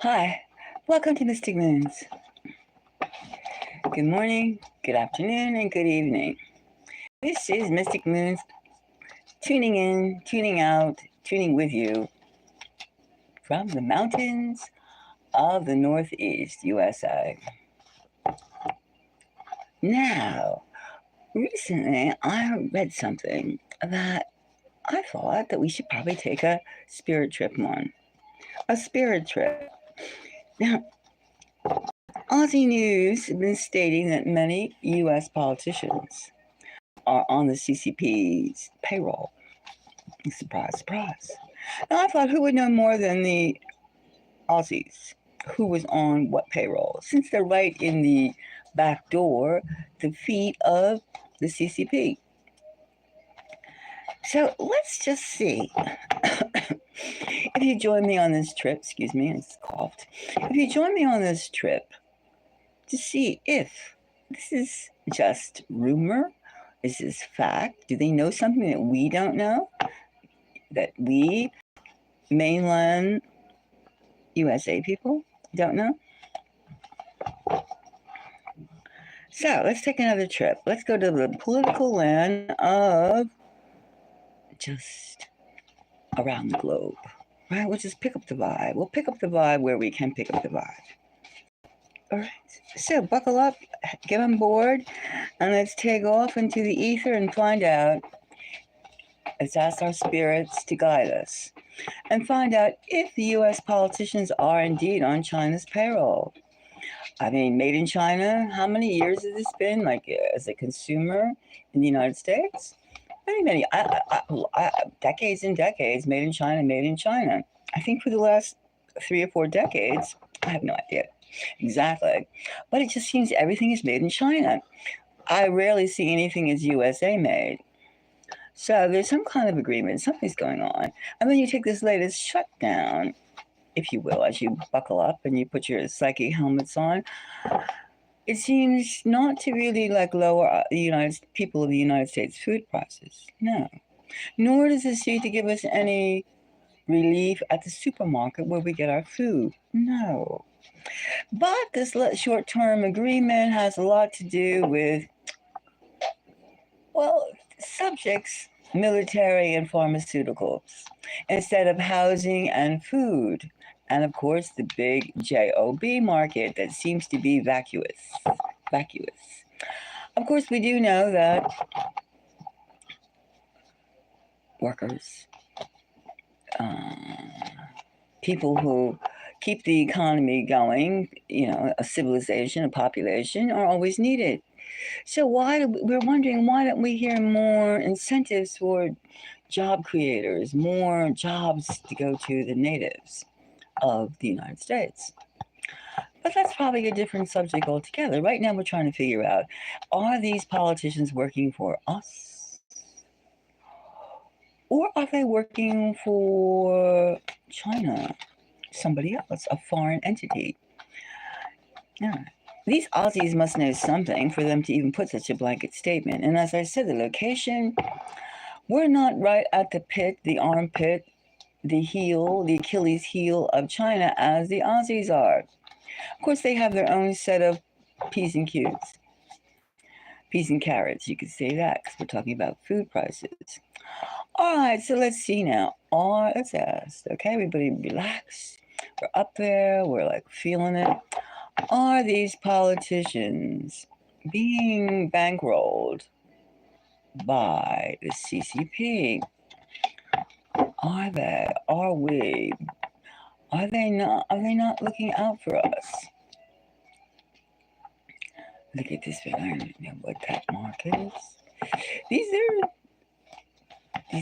Hi, welcome to Mystic Moons. Good morning, good afternoon, and good evening. This is Mystic Moons tuning in, tuning out, tuning with you from the mountains of the Northeast USA. Now, recently I read something that I thought that we should probably take a spirit trip on. A spirit trip. Now, Aussie News has been stating that many U.S. politicians are on the CCP's payroll. Surprise, surprise. Now, I thought, who would know more than the Aussies? Who was on what payroll? Since they're right in the back door, the feet of the CCP. So let's just see. If you join me on this trip, excuse me, I just coughed. If you join me on this trip to see if this is just rumor, is this fact? Do they know something that we don't know? That we, mainland USA people, don't know? So let's take another trip. Let's go to the political land of just around the globe. Right? We'll just pick up the vibe. We'll pick up the vibe where we can pick up the vibe. All right. So buckle up, get on board, and let's take off into the ether and find out. Let's ask our spirits to guide us and find out if the U.S. politicians are indeed on China's payroll. I mean, made in China, how many years has this been, like, as a consumer in the United States? Many, decades and decades, made in China, made in China. I think for the last 3 or 4 decades, I have no idea exactly, but it just seems everything is made in China. I rarely see anything as USA made. So there's some kind of agreement, something's going on. And then you take this latest shutdown, if you will, as you buckle up and you put your psychic helmets on. It seems not to really lower the people of the United States food prices. No. Nor does it seem to give us any relief at the supermarket where we get our food. No. But this short-term agreement has a lot to do with, well, subjects, military and pharmaceuticals, instead of housing and food. And of course, the big job market that seems to be vacuous. Of course, we do know that workers, people who keep the economy going, a civilization, a population, are always needed. So we're wondering, why don't we hear more incentives for job creators, more jobs to go to the natives of the United States? But that's probably a different subject altogether. Right now we're trying to figure out, are these politicians working for us? Or are they working for China, somebody else, a foreign entity? Yeah. These Aussies must know something for them to even put such a blanket statement. And as I said, the location, we're not right at the pit, the armpit, the heel, the Achilles heel of China as the Aussies are. Of course, they have their own set of P's and Q's. Peas and carrots, you could say that, because we're talking about food prices. All right, so let's see now. Let's ask, okay, everybody relax. We're up there, we're feeling it. Are these politicians being bankrolled by the CCP? Are they? Are we? Are they not? Are they not looking out for us? Look at this. I don't know what that mark is. These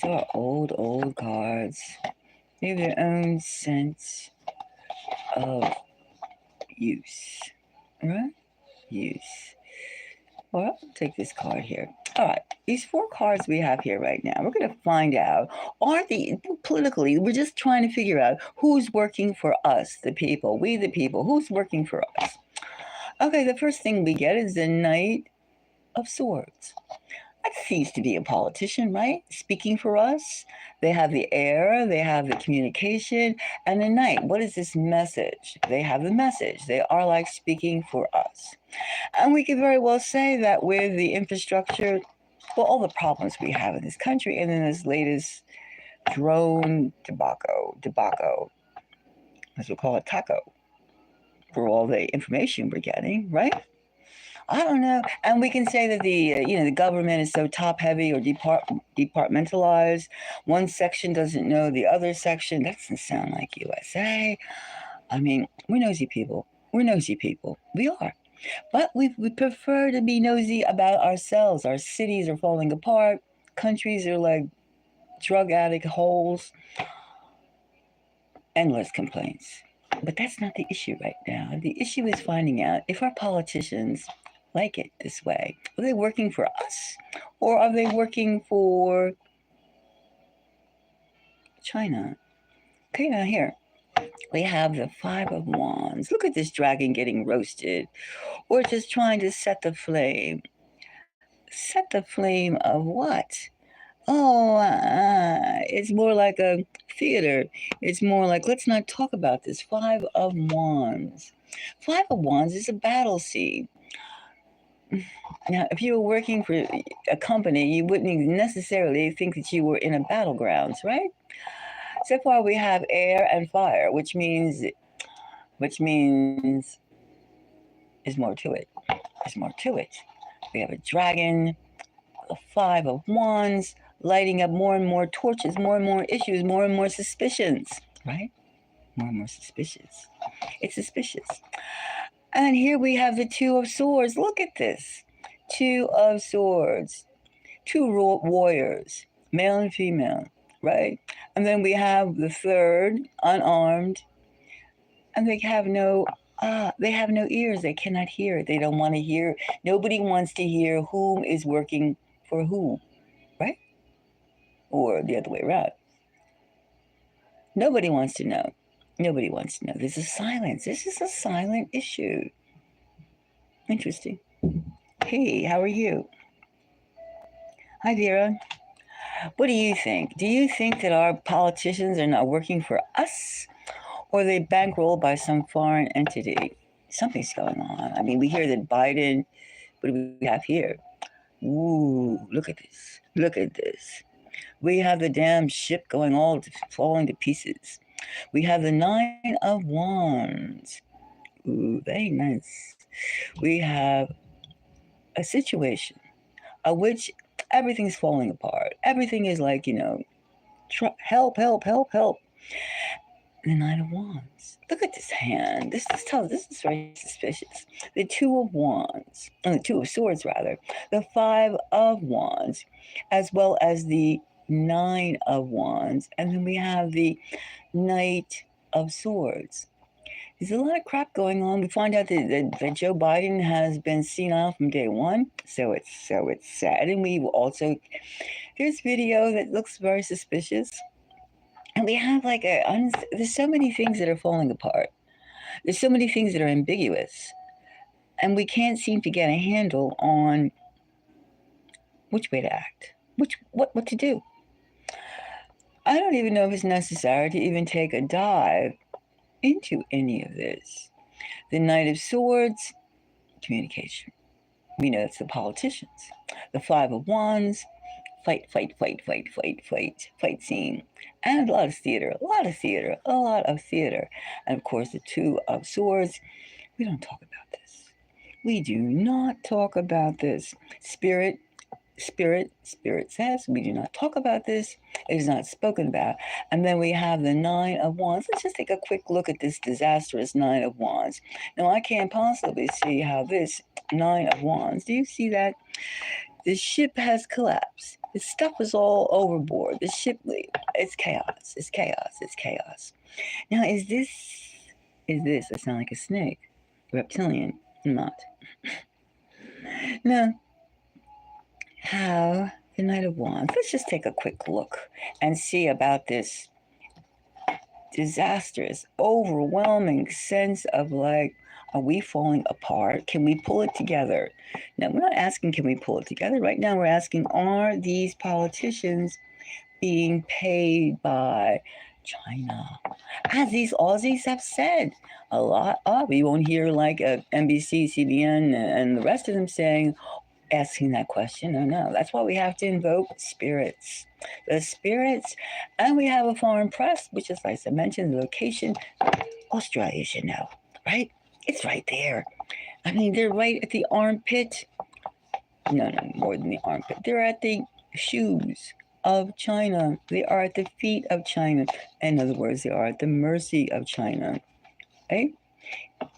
are old cards. They have their own sense of use. Right? Use. Well, I'll take this card here. All right, these 4 cards we have here right now, we're going to find out, politically, we're just trying to figure out who's working for us, the people, we the people, who's working for us. Okay, the first thing we get is the Knight of Swords. That seems to be a politician, right? Speaking for us. They have the air, they have the communication, and the night. What is this message? They have the message. They are like speaking for us. And we could very well say that with the infrastructure, well, all the problems we have in this country, and then this latest drone debacle, as we call it, taco, for all the information we're getting, right? I don't know. And we can say that the government is so top heavy or departmentalized. One section doesn't know the other section. That doesn't sound like USA. I mean, we're nosy people. We're nosy people. We are. But we prefer to be nosy about ourselves. Our cities are falling apart. Countries are like drug addict holes. Endless complaints. But that's not the issue right now. The issue is finding out if our politicians like it this way. Are they working for us or are they working for China? Okay, now here we have the Five of Wands. Look at this dragon getting roasted or just trying to set the flame. Set the flame of what? Oh, it's more like a theater. It's more like, let's not talk about this. Five of Wands. Five of Wands is a battle scene. Now, if you were working for a company, you wouldn't necessarily think that you were in a battlegrounds, right? So far, we have air and fire, which means there's more to it. There's more to it. We have a dragon, a Five of Wands, lighting up more and more torches, more and more issues, more and more suspicions, right? More and more suspicious. It's suspicious. And here we have the Two of Swords. Look at this. Two of Swords. Two warriors, male and female, right? And then we have the third, unarmed, and they have no ears. They cannot hear. They don't want to hear. Nobody wants to hear whom is working for whom, right? Or the other way around. Nobody wants to know. Nobody wants to know. There's a silence. This is a silent issue. Interesting. Hey, how are you? Hi, Vera. What do you think? Do you think that our politicians are not working for us or are they bankrolled by some foreign entity? Something's going on. I mean, we hear that Biden, what do we have here? Ooh, look at this. Look at this. We have the damn ship going falling to pieces. We have the Nine of Wands. Ooh, very nice. We have a situation of which everything's falling apart. Everything is like, help, help, help, help. The Nine of Wands. Look at this hand. This is very suspicious. The Two of Wands, the Two of Swords rather. The Five of Wands, as well as the Nine of Wands, and then we have the Knight of Swords. There's a lot of crap going on. We find out that Joe Biden has been senile from day one, so it's sad. And we also there's video that looks very suspicious, and we have there's so many things that are falling apart. There's so many things that are ambiguous, and we can't seem to get a handle on which way to act, what to do. I don't even know if it's necessary to even take a dive into any of this. The Knight of Swords, communication. We know it's the politicians. The Five of Wands, fight scene. And a lot of theater. And of course, the Two of Swords. We don't talk about this. We do not talk about this. Spirit says we do not talk about this. It is not spoken about. And then we have the Nine of Wands. Let's just take a quick look at this disastrous Nine of Wands. Now, I can't possibly see how this Nine of Wands, do you see that? The ship has collapsed. The stuff is all overboard. The ship, it's chaos. It's chaos. Now, is this, I sound like a snake, reptilian, not. Now, how the Knight of Wands. Let's just take a quick look and see about this disastrous, overwhelming sense of like, are we falling apart? Can we pull it together? Now, we're not asking, can we pull it together? Right now, we're asking, are these politicians being paid by China? As these Aussies have said a lot of, you won't hear like NBC, CBN, and the rest of them saying, asking that question. No. That's why we have to invoke spirits. The spirits, and we have a foreign press, which is, like I mentioned, the location, Australia, you should know, right? It's right there. I mean, they're right at the armpit. No, more than the armpit. They're at the shoes of China. They are at the feet of China. In other words, they are at the mercy of China. Right?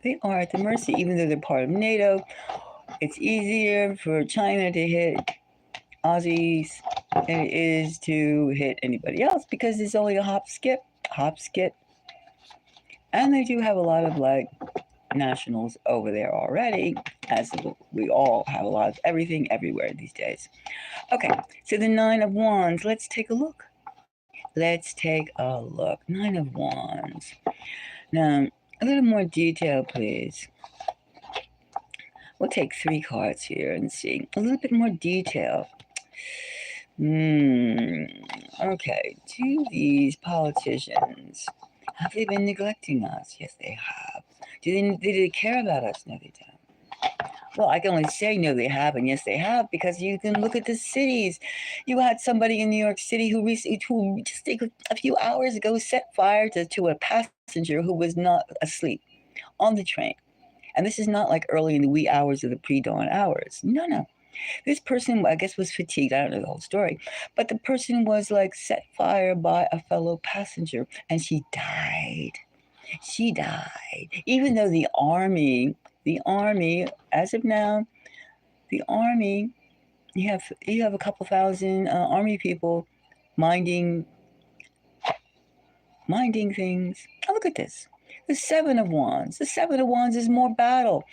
They are at the mercy, even though they're part of NATO. It's easier for China to hit Aussies than it is to hit anybody else because it's only a hop, skip. And they do have a lot of like nationals over there already, as we all have a lot of everything everywhere these days. Okay, so the Nine of Wands, let's take a look. Nine of Wands. Now, a little more detail, please. We'll take 3 cards here and see a little bit more detail. Okay, do these politicians, have they been neglecting us? Yes, they have. Do they care about us? No, they don't. Well, I can only say no, they have, and yes, they have, because you can look at the cities. You had somebody in New York City who just a few hours ago set fire to a passenger who was not asleep on the train. And this is not like early in the wee hours of the pre-dawn hours. No. This person, I guess, was fatigued. I don't know the whole story. But the person was like set fire by a fellow passenger and she died. She died. Even though the army, as of now, the army, you have a couple thousand army people minding things. Oh, look at this. The Seven of Wands. The Seven of Wands is more battle.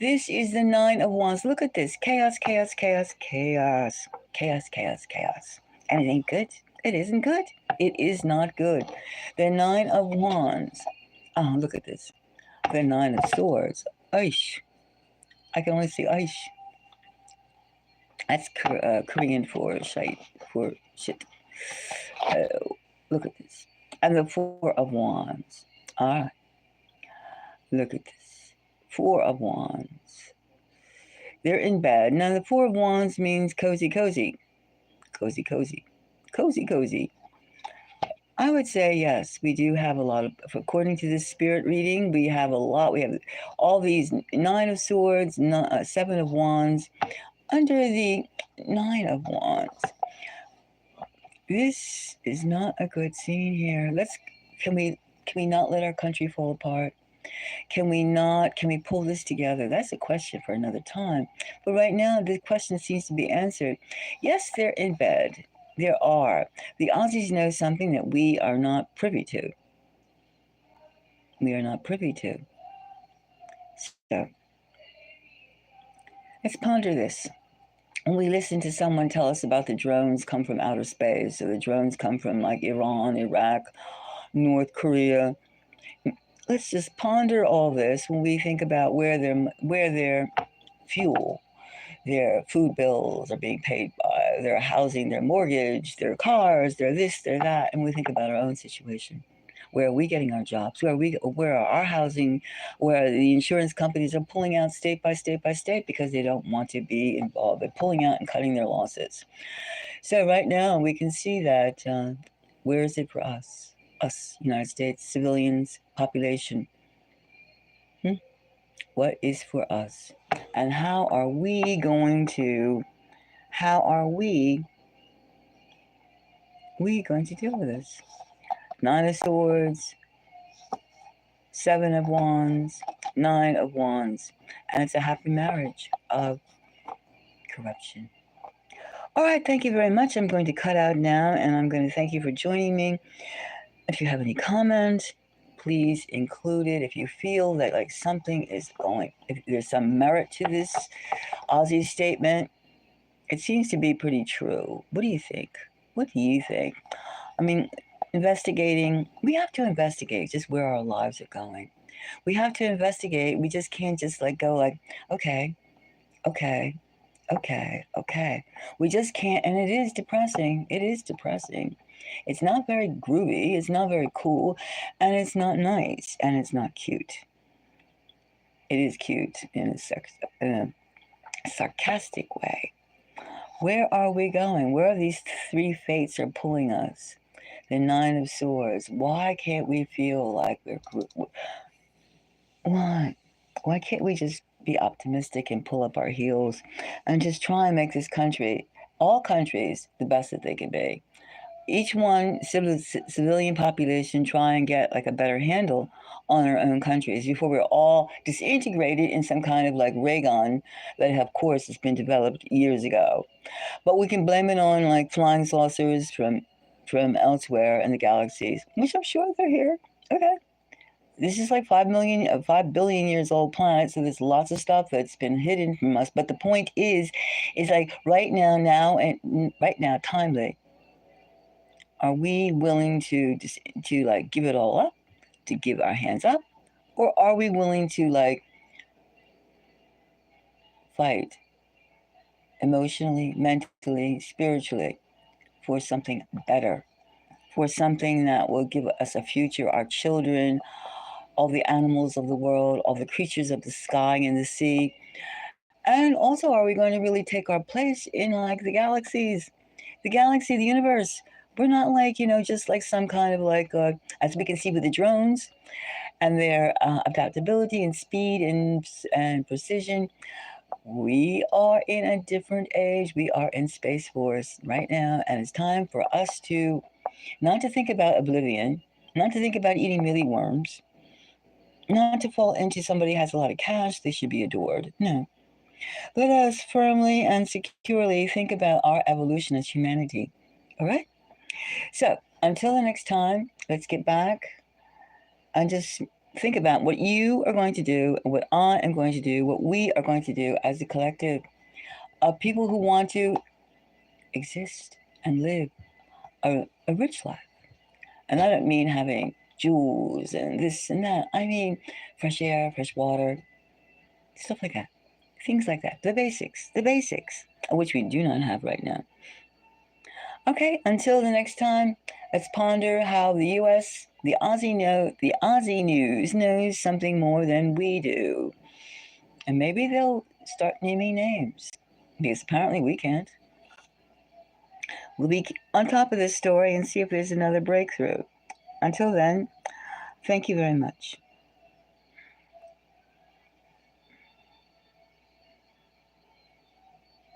This is the Nine of Wands. Look at this. Chaos. And it ain't good. It isn't good. It is not good. The Nine of Wands. Oh, look at this. The Nine of Swords. Aish. I can only see Aish. That's Korean for shit. Look at this. And the Four of Wands. All right. Look at this. Four of Wands. They're in bed. Now, the Four of Wands means cozy. I would say yes, we do have a lot of, according to this spirit reading, we have a lot. We have all these Nine of Swords, Seven of Wands, under the Nine of Wands. This is not a good scene here. Can we not let our country fall apart? Can we pull this together? That's a question for another time. But right now, the question seems to be answered. Yes, they're in bed. There are. The Aussies know something that we are not privy to. So, let's ponder this. When we listen to someone tell us about the drones come from outer space, or the drones come from like Iran, Iraq, North Korea, let's just ponder all this when we think about where their fuel, their food bills are being paid by, their housing, their mortgage, their cars, their this, their that, and we think about our own situation. Where are we getting our jobs? Where are our housing? Where the insurance companies are pulling out state by state because they don't want to be involved. They're pulling out and cutting their losses. So right now we can see that where is it for us? Us, United States, civilians, population. What is for us? And how are we going to deal with this? Nine of Swords, Seven of Wands, Nine of Wands. And it's a happy marriage of corruption. All right, thank you very much. I'm going to cut out now, and I'm going to thank you for joining me. If you have any comments, please include it. If you feel that like something is going, if there's some merit to this Aussie statement, it seems to be pretty true. What do you think? I mean, investigating. We have to investigate just where our lives are going. We have to investigate. We just can't just like go like, okay, okay, okay. We just can't, and it is depressing. It is depressing. It's not very groovy, it's not very cool, and it's not nice, and it's not cute. It is cute in a sarcastic way. Where are we going? Where are these three fates are pulling us? The Nine of Swords. Why can't we feel like why? Why can't we just be optimistic and pull up our heels and just try and make this country, all countries, the best that they can be? Each one, civilian population, try and get like a better handle on our own countries before we're all disintegrated in some kind of like Raygun that, of course, has been developed years ago. But we can blame it on like flying saucers from elsewhere in the galaxies, which I'm sure they're here. Okay. This is like 5 billion years old planet, so there's lots of stuff that's been hidden from us. But the point is like right now, timely. Are we willing to like give it all up, to give our hands up, or are we willing to like fight emotionally, mentally, spiritually for something better, for something that will give us a future, our children, all the animals of the world, all the creatures of the sky and the sea? And also, are we going to really take our place in like the galaxies, the universe? We're not like, just like some kind of like, as we can see with the drones and their adaptability and speed and precision. We are in a different age. We are in Space Force right now, and it's time for us to not to think about oblivion, not to think about eating mealyworms, not to fall into somebody has a lot of cash, they should be adored. No. Let us firmly and securely think about our evolution as humanity. All right? So, until the next time, let's get back and just think about what you are going to do, what I am going to do, what we are going to do as a collective of people who want to exist and live a rich life. And I don't mean having jewels and this and that. I mean fresh air, fresh water, stuff like that. Things like that. The basics, which we do not have right now. Okay, until the next time, let's ponder how the U.S., the Aussie news knows something more than we do. And maybe they'll start naming names, because apparently we can't. We'll be on top of this story and see if there's another breakthrough. Until then, thank you very much.